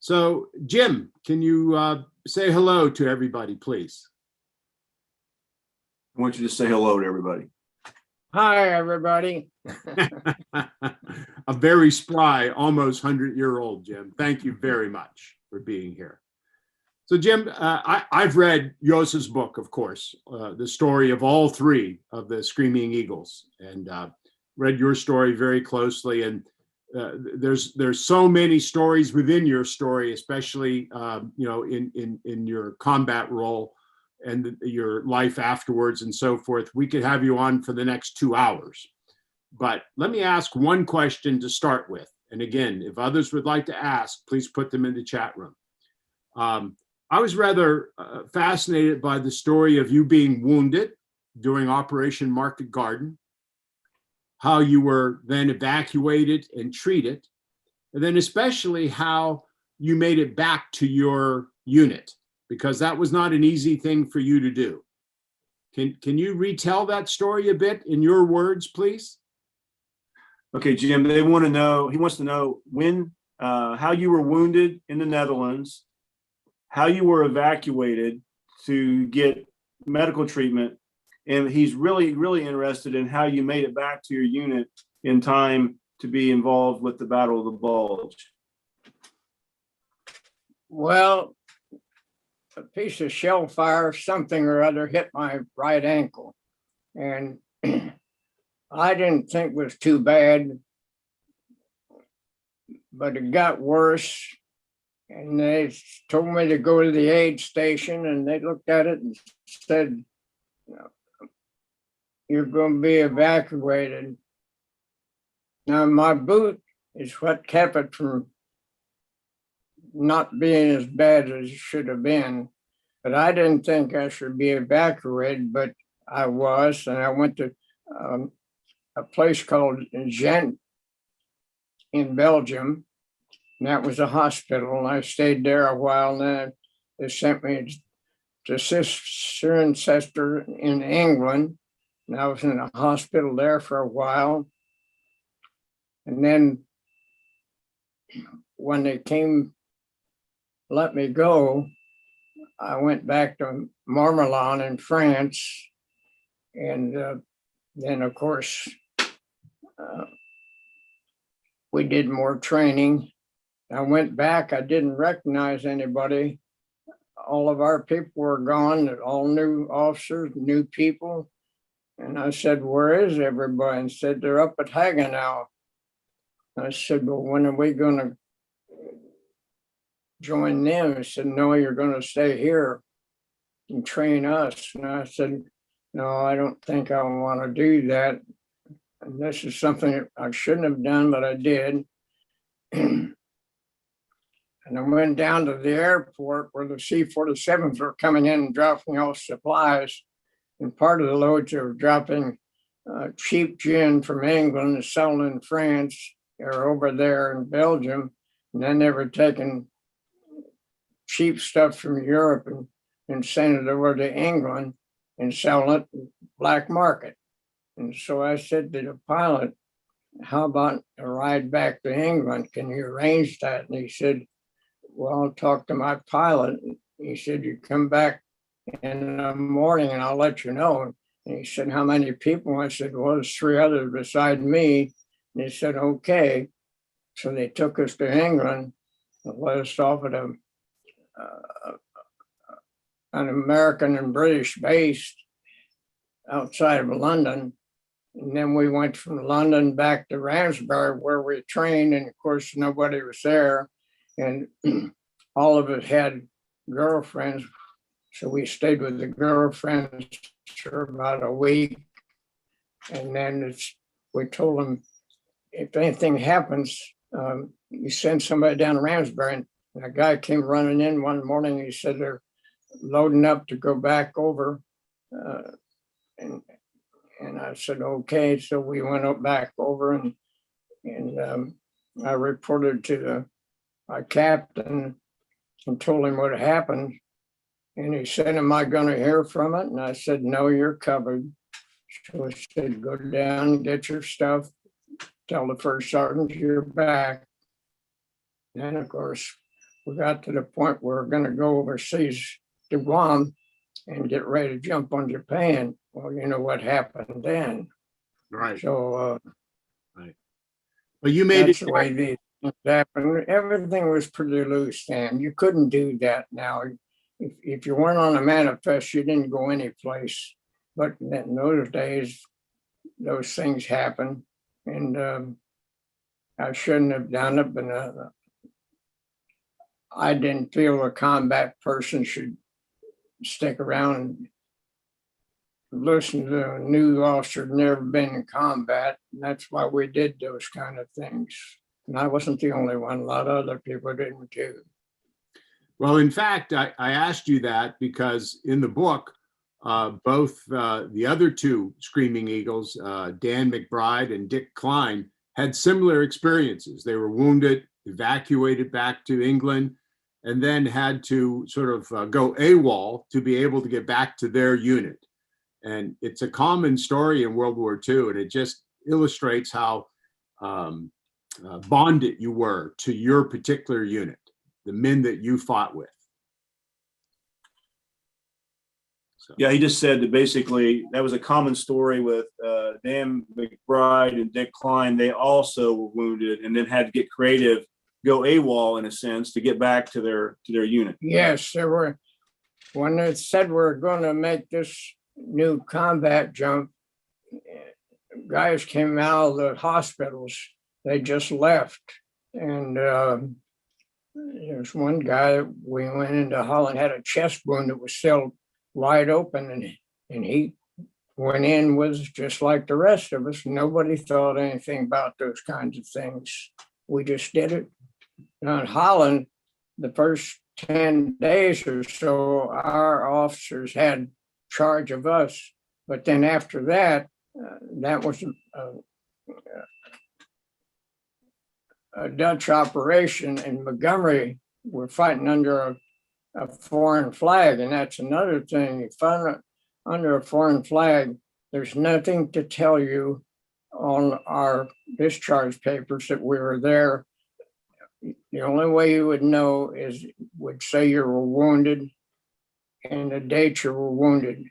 So, Jim, can you say hello to everybody, please? I want you to say hello to everybody. Hi, everybody. A very spry, almost 100-year-old Jim. Thank you very much for being here. So, Jim, I've read Yosa's book, of course, the story of all three of the Screaming Eagles, and read your story very closely. And there's so many stories within your story, especially in your combat role and your life afterwards and so forth. We could have you on for the next 2 hours. But let me ask one question to start with. And again, if others would like to ask, please put them in the chat room. I was rather fascinated by the story of you being wounded during Operation Market Garden, how you were then evacuated and treated, and then especially how you made it back to your unit, because that was not an easy thing for you to do. Can you retell that story a bit in your words, please? Okay, Jim, he wants to know when, how you were wounded in the Netherlands, how you were evacuated to get medical treatment, and he's really, really interested in how you made it back to your unit in time to be involved with the Battle of the Bulge. Well, a piece of shell fire, something or other, hit my right ankle. And I didn't think it was too bad, but it got worse. And they told me to go to the aid station, and they looked at it and said, "You're going to be evacuated." Now, my boot is what kept it from not being as bad as it should have been. But I didn't think I should be evacuated, but I was. And I went to a place called Ghent in Belgium. And that was a hospital. And I stayed there a while. And then they sent me to Cirencester in England. And I was in a hospital there for a while. And then when they let me go, I went back to Marmelon in France. And then, of course, we did more training. I went back, I didn't recognize anybody. All of our people were gone, all new officers, new people. And I said, "Where is everybody?" And said, "They're up at Hagenau." I said, "Well, when are we going to join them?" He said, "No, you're going to stay here and train us." And I said, "No, I don't think I want to do that. And this is something that I shouldn't have done, but I did." And I went down to the airport where the C-47s were coming in and dropping off supplies. And part of the loads they were dropping cheap gin from England and selling in France or over there in Belgium. And then they were taking cheap stuff from Europe and sending it over to England and selling it black market. And so I said to the pilot, "How about a ride back to England? Can you arrange that?" And he said, "Well, I'll talk to my pilot." He said, "You come back in the morning and I'll let you know." And he said, "How many people?" I said, "Well, there's 3 others beside me." And he said, "Okay." So they took us to England and let us off at an American and British base outside of London. And then we went from London back to Ramsbury where we trained. And of course, nobody was there. And all of us had girlfriends. So we stayed with the girlfriends for about a week. And then we told them, if anything happens, you send somebody down to Ramsbury. And a guy came running in one morning. He said they're loading up to go back over. And I said, "Okay." So we went up back over and I reported to my captain and told him what happened. And he said, "Am I going to hear from it?" And I said, "No, you're covered." So he said, "Go down and get your stuff. Tell the first sergeant you're back." And of course, we got to the point where we're going to go overseas to Guam and get ready to jump on Japan. Well, you know what happened then. Right. So But you made that's it. the way these things happened. Everything was pretty loose then. You couldn't do that now. If you weren't on a manifest, you didn't go any place. But in those days, those things happened. And I shouldn't have done it, but I didn't feel a combat person should stick around and listen to a new officer who'd never been in combat. And that's why we did those kind of things. And I wasn't the only one. A lot of other people didn't too. Well, in fact, I asked you that because in the book, both the other two Screaming Eagles, Dan McBride and Dick Klein, had similar experiences. They were wounded, evacuated back to England, and then had to sort of go AWOL to be able to get back to their unit. And it's a common story in World War II, and it just illustrates how bonded you were to your particular unit, the men that you fought with. So. Yeah, he just said that basically that was a common story with Dan McBride and Dick Klein. They also were wounded and then had to get creative, go AWOL in a sense to get back to their unit. Yes, there were. When they said we're going to make this new combat jump, guys came out of the hospitals. They just left. And there's one guy, we went into Holland, had a chest wound that was still wide open, and he went in, was just like the rest of us. Nobody thought anything about those kinds of things. We just did it. Now in Holland, the first 10 days or so, our officers had charge of us. But then after that, that was a Dutch operation in Montgomery. We're fighting under a foreign flag, and that's another thing. You fight under a foreign flag, there's nothing to tell you on our discharge papers that we were there. The only way you would know is would say you were wounded and the date you were wounded.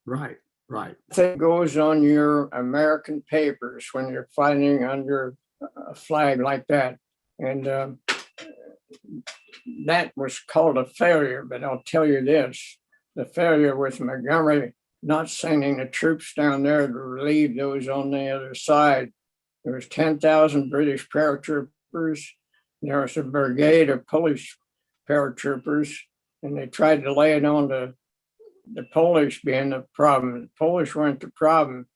Right, right. That goes on your American papers when you're fighting under a flag like that. And that was called a failure, but I'll tell you this, the failure was Montgomery not sending the troops down there to relieve those on the other side. There was 10,000 British paratroopers. There was a brigade of Polish paratroopers, and they tried to lay it on the Polish being the problem. The Polish weren't the problem.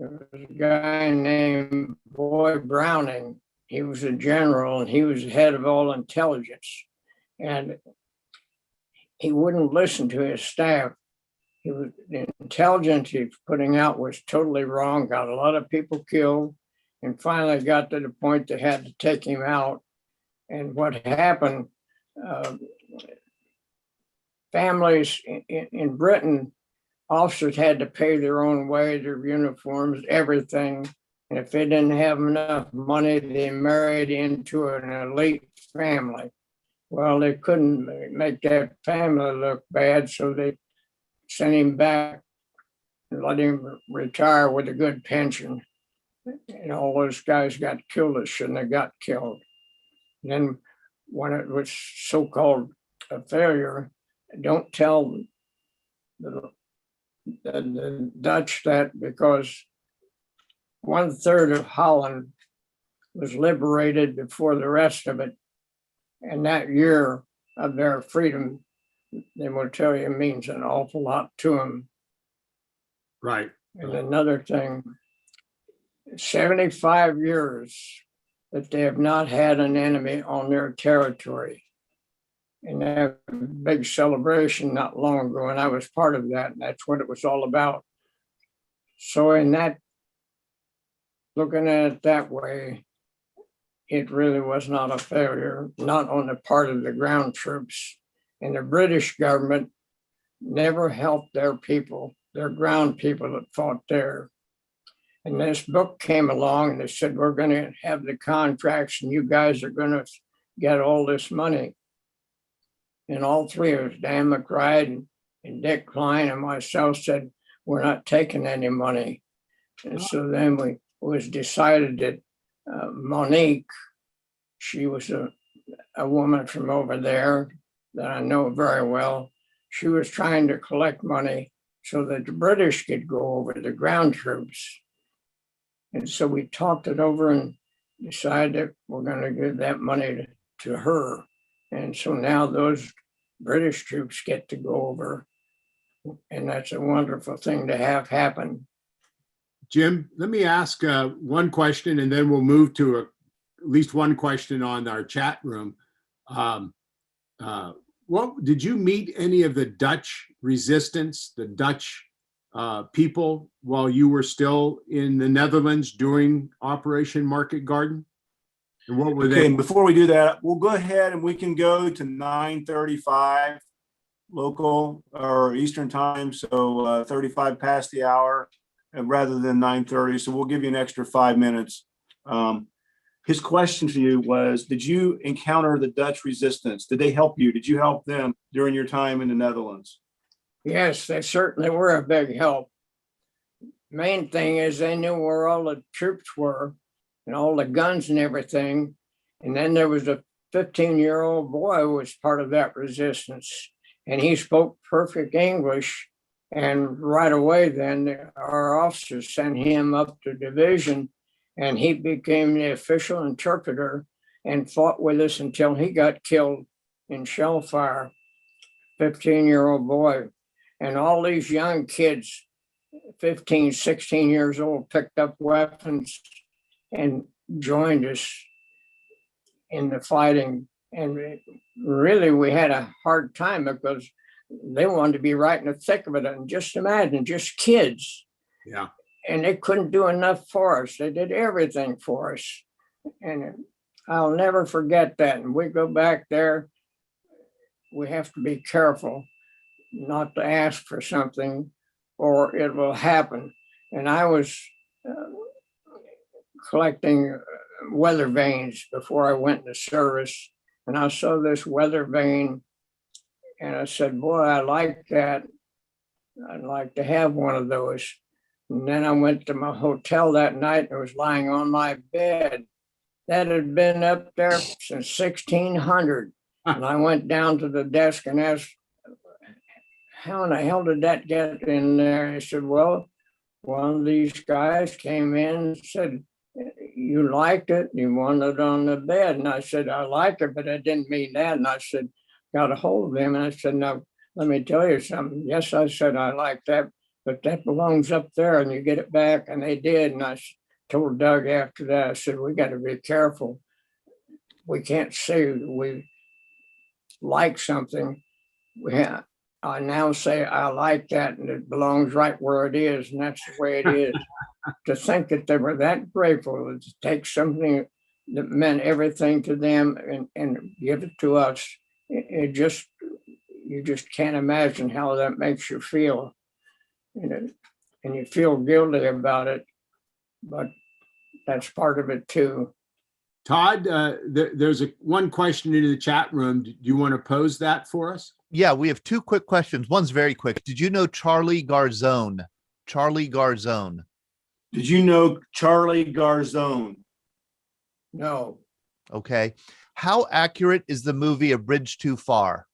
There was a guy named Boy Browning. He was a general, and he was the head of all intelligence. And he wouldn't listen to his staff. The intelligence he was putting out was totally wrong, got a lot of people killed, and finally got to the point they had to take him out. And what happened, families in Britain, officers had to pay their own way, their uniforms, everything. And if they didn't have enough money, they married into an elite family. Well, they couldn't make that family look bad, so they sent him back and let him retire with a good pension. And all those guys got killed that shouldn't have got killed. And then when it was so-called a failure, don't tell the Dutch that, because 1/3 of Holland was liberated before the rest of it. And that year of their freedom, they will tell you, means an awful lot to them. Right. And another thing, 75 years that they have not had an enemy on their territory. And they had a big celebration not long ago, and I was part of that, and that's what it was all about. So in that, looking at it that way, it really was not a failure, not on the part of the ground troops. And the British government never helped their people, their ground people that fought there. And this book came along and they said, we're going to have the contracts and you guys are going to get all this money. And all three of us, Dan McBride and Dick Klein and myself, said, we're not taking any money. And so then it was decided that Monique, she was a woman from over there that I know very well. She was trying to collect money so that the British could go over, the ground troops. And so we talked it over and decided that we're going to give that money to her. And so now those British troops get to go over. And that's a wonderful thing to have happen. Jim, let me ask one question, and then we'll move to at least one question on our chat room. What did you meet any of the Dutch resistance, the Dutch people, while you were still in the Netherlands during Operation Market Garden? And what were Okay, they? and before we do that, we'll go ahead and we can go to 9:35 local or Eastern time, so 35 past the hour, rather than 9:30. So we'll give you an extra 5 minutes. His question to you was, did you encounter the Dutch resistance? Did they help you? Did you help them during your time in the Netherlands? Yes, they certainly were a big help. Main thing is they knew where all the troops were and all the guns and everything. And then there was a 15-year-old boy who was part of that resistance. And he spoke perfect English. And right away then our officers sent him up to division and he became the official interpreter and fought with us until he got killed in shell fire. 15-year-old boy. And all these young kids, 15, 16 years old, picked up weapons and joined us in the fighting. And really, we had a hard time because they wanted to be right in the thick of it. And just imagine, just kids. Yeah. And they couldn't do enough for us. They did everything for us. And I'll never forget that. And we go back there, we have to be careful not to ask for something or it will happen. And I was collecting weather vanes before I went into service. And I saw this weather vane and I said, boy, I like that. I'd like to have one of those. And then I went to my hotel that night and it was lying on my bed. That had been up there since 1600. And I went down to the desk and asked, how in the hell did that get in there? He said, well, one of these guys came in and said, you liked it, you wanted it on the bed. And I said, I like it, but I didn't mean that. And I said, got a hold of him. And I said, now, let me tell you something. Yes, I said, I like that, but that belongs up there and you get it back. And they did. And I told Doug after that, I said, we got to be careful. We can't say we like something. I now say, I like that and it belongs right where it is. And that's the way it is. To think that they were that grateful to take something that meant everything to them and give it to us. You just can't imagine how that makes you feel. And you feel guilty about it, but that's part of it too. Todd, there's one question into the chat room. Do you want to pose that for us? Yeah, we have two quick questions. One's very quick. Did you know Charlie Garzone? Charlie Garzone. Did you know Charlie Garzone? No. Okay. How accurate is the movie A Bridge Too Far?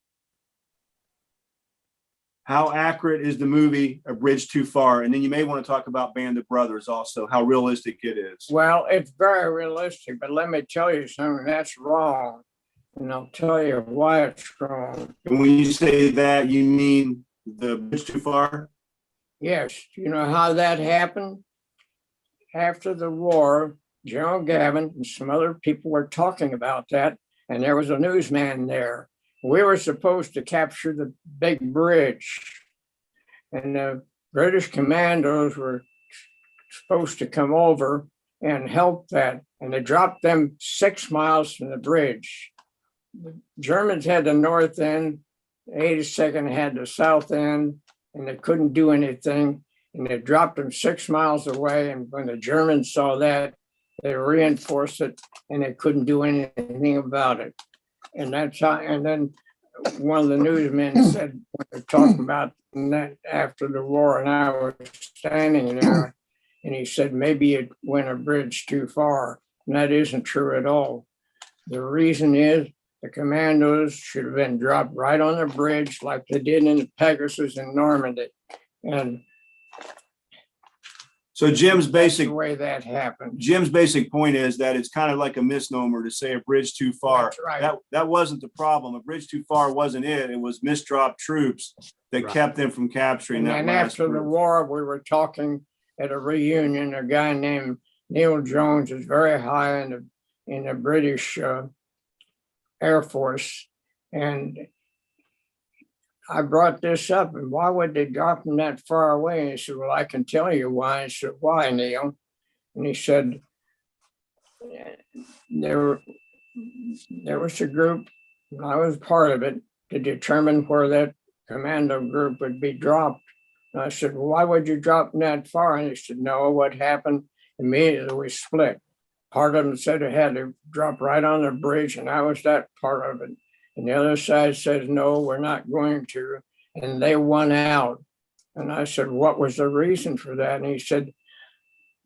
How accurate is the movie A Bridge Too Far? And then you may want to talk about Band of Brothers also, how realistic it is. Well, it's very realistic, but let me tell you something, that's wrong. And I'll tell you why it's wrong. And when you say that, you mean The Bridge Too Far? Yes. You know how that happened? After the war, General Gavin and some other people were talking about that, and there was a newsman there. We were supposed to capture the big bridge, and the British commandos were supposed to come over and help that, and they dropped them 6 miles from the bridge. The Germans had the north end, the 82nd had the south end, and they couldn't do anything. and they dropped them 6 miles away. And when the Germans saw that, they reinforced it, and they couldn't do anything about it. And that's how. And then one of the newsmen said, when they talked about that after the war, and I was standing there, and he said, maybe it went a bridge too far. And that isn't true at all. The reason is the commandos should have been dropped right on the bridge like they did in the Pegasus in Normandy. And So Jim's that's basic the way that happened. Jim's basic point is that it's kind of like a misnomer to say a bridge too far. That's right. That wasn't the problem. A bridge too far wasn't it. It was misdropped troops that Right. kept them from capturing And that then last after the bridge. war, we were talking at a reunion. A guy named Neil Jones is very high in the British Air Force, and I brought this up. And why would they drop them that far away? And he said, "Well, I can tell you why." I said, "Why, Neil?" And he said, "There was a group, and I was part of it, to determine where that commando group would be dropped." And I said, "Well, why would you drop them that far?" And he said, "No, what happened, immediately we split. Part of them said it had to drop right on the bridge, and I was that part of it. And the other side says, no, we're not going to." And they won out. And I said, "What was the reason for that?" And he said,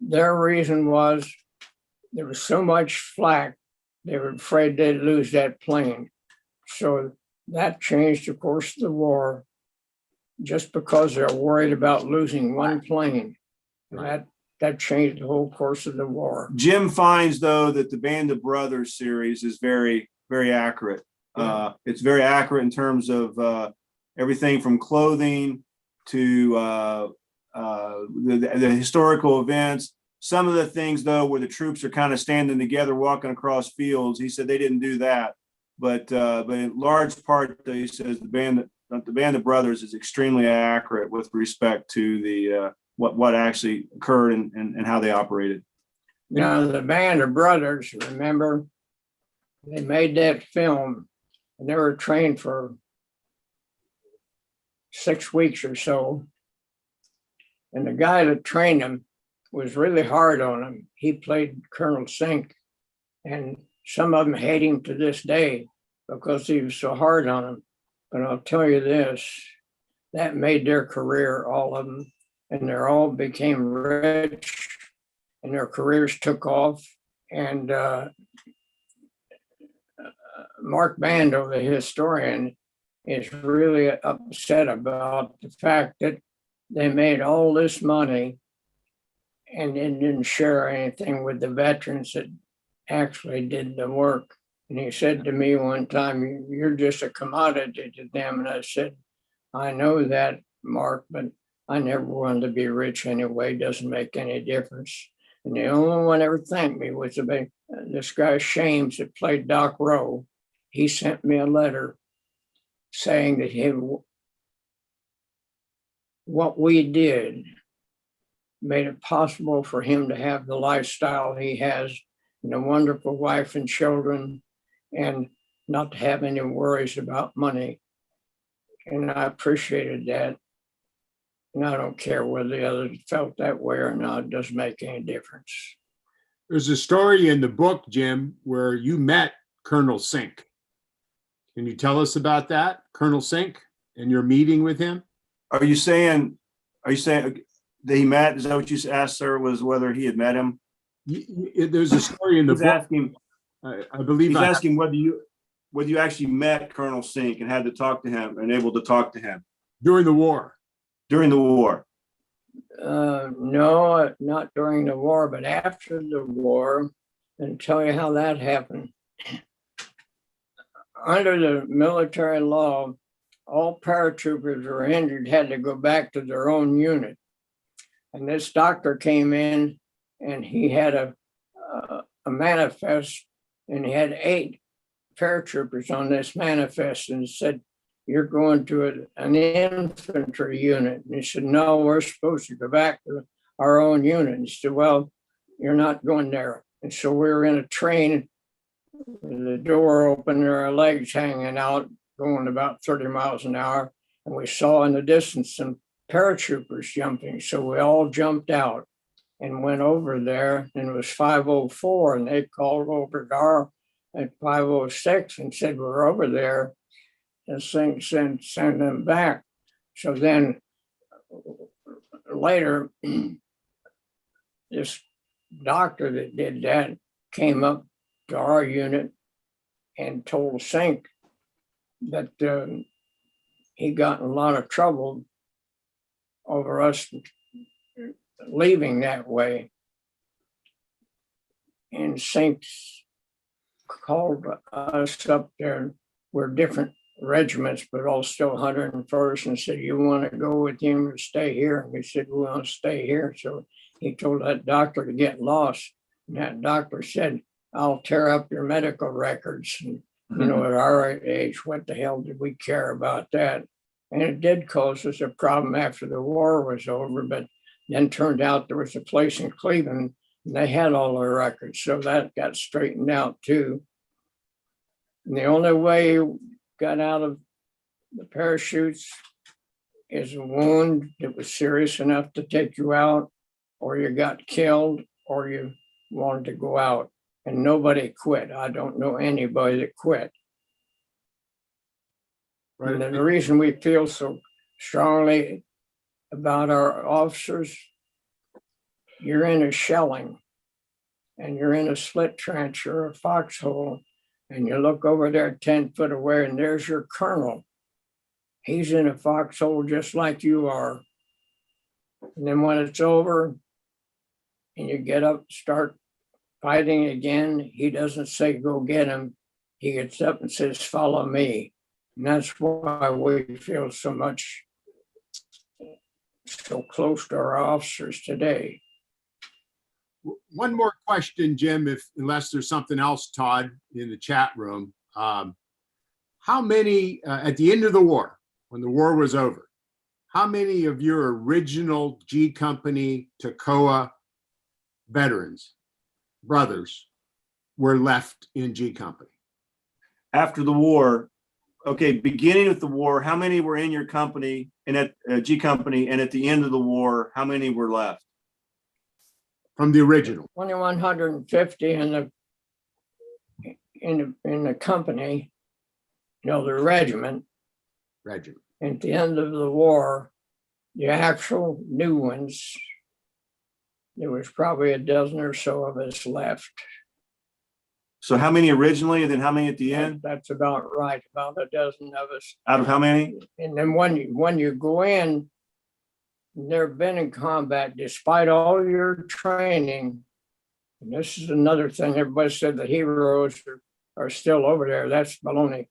their reason was there was so much flak, they were afraid they'd lose that plane. So that changed the course of the war, just because they're worried about losing one plane. And that changed the whole course of the war. Jim finds, though, that the Band of Brothers series is very, very accurate. It's very accurate in terms of everything from clothing to the historical events. Some of the things, though, where the troops are kind of standing together, walking across fields, he said they didn't do that. But in large part, he says the Band of Brothers is extremely accurate with respect to the what actually occurred and how they operated. Now, the Band of Brothers, remember, they made that film, and they were trained for 6 weeks or so. And the guy that trained them was really hard on them. He played Colonel Sink, and some of them hate him to this day because he was so hard on them. But I'll tell you this, that made their career, all of them, and they all became rich, and their careers took off. And Mark Bando, the historian, is really upset about the fact that they made all this money and then didn't share anything with the veterans that actually did the work. And he said to me one time, "You're just a commodity to them." And I said, "I know that, Mark, but I never wanted to be rich anyway. Doesn't make any difference." And the only one ever thanked me was this guy Shames that played Doc Rowe. He sent me a letter saying that what we did made it possible for him to have the lifestyle he has, and a wonderful wife and children, and not to have any worries about money. And I appreciated that. And I don't care whether the others felt that way or not. It doesn't make any difference. There's a story in the book, Jim, where you met Colonel Sink. Can you tell us about that, Colonel Sink, and your meeting with him? Are you saying that he met? Is that what you asked, sir? Was whether he had met him? There's a story in the He's book. asking. I believe He's asking whether you actually met Colonel Sink and had to talk to him and able to talk to him during the war. During the war. No, not during the war, but after the war. And tell you how that happened. Under the military law, all paratroopers who were injured had to go back to their own unit. And this doctor came in, and he had a manifest, and he had 8 paratroopers on this manifest, and said, "You're going to an infantry unit." And he said, "No, we're supposed to go back to our own unit." And he said, "Well, you're not going there." And so we were in a train, the door open, there are legs hanging out, going about 30 miles an hour. And we saw in the distance some paratroopers jumping. So we all jumped out and went over there, and it was 5:04, and they called over to our at 5:06 and said, we're over there, and send them back. So then later, this doctor that did that came up to our unit and told Sink that he got in a lot of trouble over us leaving that way. And Sink called us up there. We're different regiments, but all still 101st, and said, you want to go with him or stay here? And we said, we want to stay here. So he told that doctor to get lost. And that doctor said, I'll tear up your medical records. And, you know, at our age, what the hell did we care about that? And it did cause us a problem after the war was over, but then turned out there was a place in Cleveland and they had all our records. So that got straightened out too. And the only way you got out of the parachutes is a wound that was serious enough to take you out, or you got killed, or you wanted to go out. And nobody quit. I don't know anybody that quit. Right. And the reason we feel so strongly about our officers, you're in a shelling and you're in a split trench or a foxhole, and you look over there 10 foot away and there's your colonel. He's in a foxhole just like you are. And then when it's over and you get up, start fighting again, he doesn't say, go get him. He gets up and says, follow me. And that's why we feel so close to our officers today. One more question, Jim, unless there's something else, Todd, in the chat room. How many, at the end of the war, when the war was over, how many of your original G Company Toccoa veterans, brothers, were left in G Company? After the war, okay, beginning with the war, how many were in your company and at G Company, and at the end of the war, how many were left? From the original. 2,150 in the company, you know, the regiment. Regiment. At the end of the war, the actual new ones, there was probably a dozen or so of us left. So how many originally, and then how many at the end? That's about right, about a dozen of us. Out of how many? And then when you go in, never been in combat, despite all your training. And this is another thing. Everybody said the heroes are still over there. That's baloney.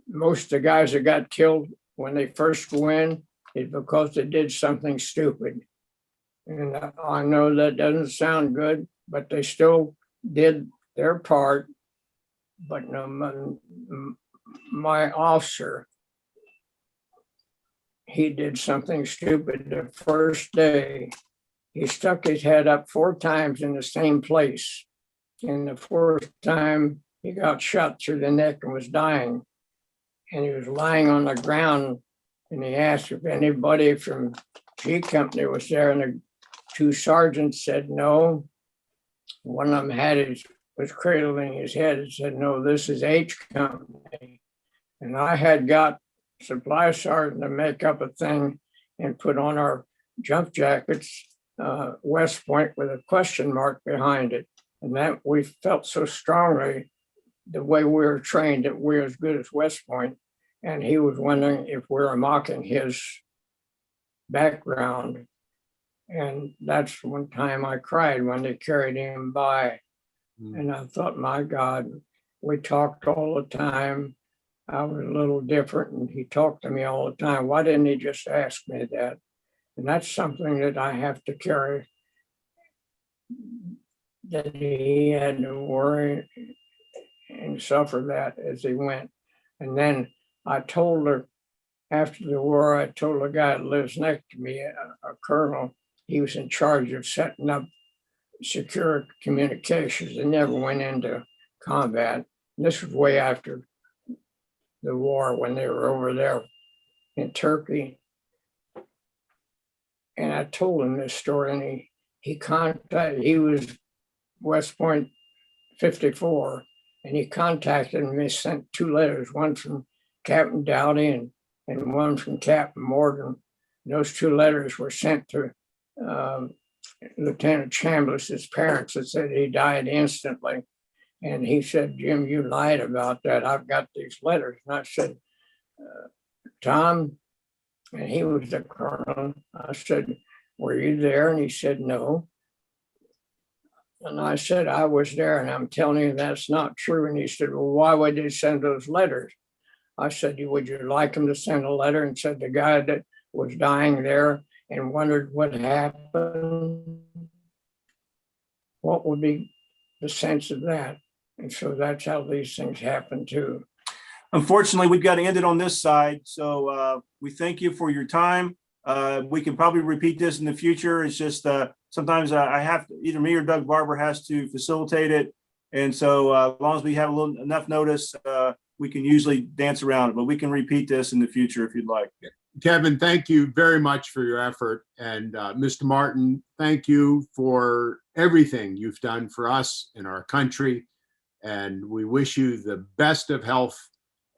Most of the guys that got killed when they first go in is because they did something stupid. And I know that doesn't sound good, but they still did their part. But no, my officer, he did something stupid the first day. He stuck his head up 4 times in the same place. And the 4th time he got shot through the neck and was dying. And he was lying on the ground, and he asked if anybody from G Company was there, and the 2 sergeants said no. One of them was cradling his head and said, no, this is H Company. And I had got supply sergeant to make up a thing and put on our jump jackets, West Point, with a question mark behind it. And that we felt so strongly the way we were trained that we're as good as West Point. And he was wondering if we were mocking his background. And that's one time I cried when they carried him by. And I thought, my God, we talked all the time. I was a little different, and he talked to me all the time. Why didn't he just ask me that? And that's something that I have to carry, that he had to worry and suffer that as he went. And then I told her, after the war, I told a guy that lives next to me, a colonel, he was in charge of setting up secure communications. They never went into combat. And this was way after the war when they were over there in Turkey. And I told him this story, and he was West Point 54, and he contacted me, sent 2 letters, one from Captain Dowdy and one from Captain Morgan. Those 2 letters were sent to Lieutenant Chambliss's parents that said he died instantly. And he said, Jim, you lied about that. I've got these letters. And I said, Tom, and he was the colonel. I said, were you there? And he said, no. And I said, I was there, and I'm telling you that's not true. And he said, well, why would they send those letters? I said, would you like him to send a letter and said the guy that was dying there and wondered what happened? What would be the sense of that? And so that's how these things happen too. Unfortunately, we've got to end it on this side. So we thank you for your time. We can probably repeat this in the future. It's just sometimes I have to, either me or Doug Barber has to facilitate it. And so as long as we have enough notice, we can usually dance around it, but we can repeat this in the future if you'd like. Kevin, thank you very much for your effort. And Mr. Martin, thank you for everything you've done for us in our country. And we wish you the best of health.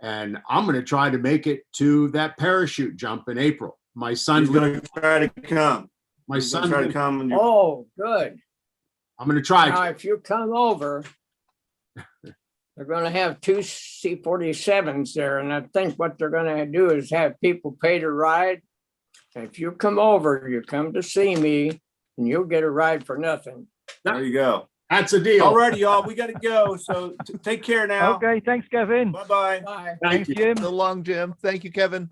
And I'm going to try to make it to that parachute jump in April. My son's He's going to try to come. My He's son. gonna try to come. Oh, good. I'm going to try. Now, if you come over, they're going to have 2 C-47s there. And I think what they're going to do is have people pay to ride. And if you come over, you come to see me and you'll get a ride for nothing. There you go. That's a deal. All righty, y'all. We got to go. So take care now. Okay, thanks, Kevin. Bye-bye. Bye. Thank Thanks, you. Jim. So long, Jim. Thank you, Kevin.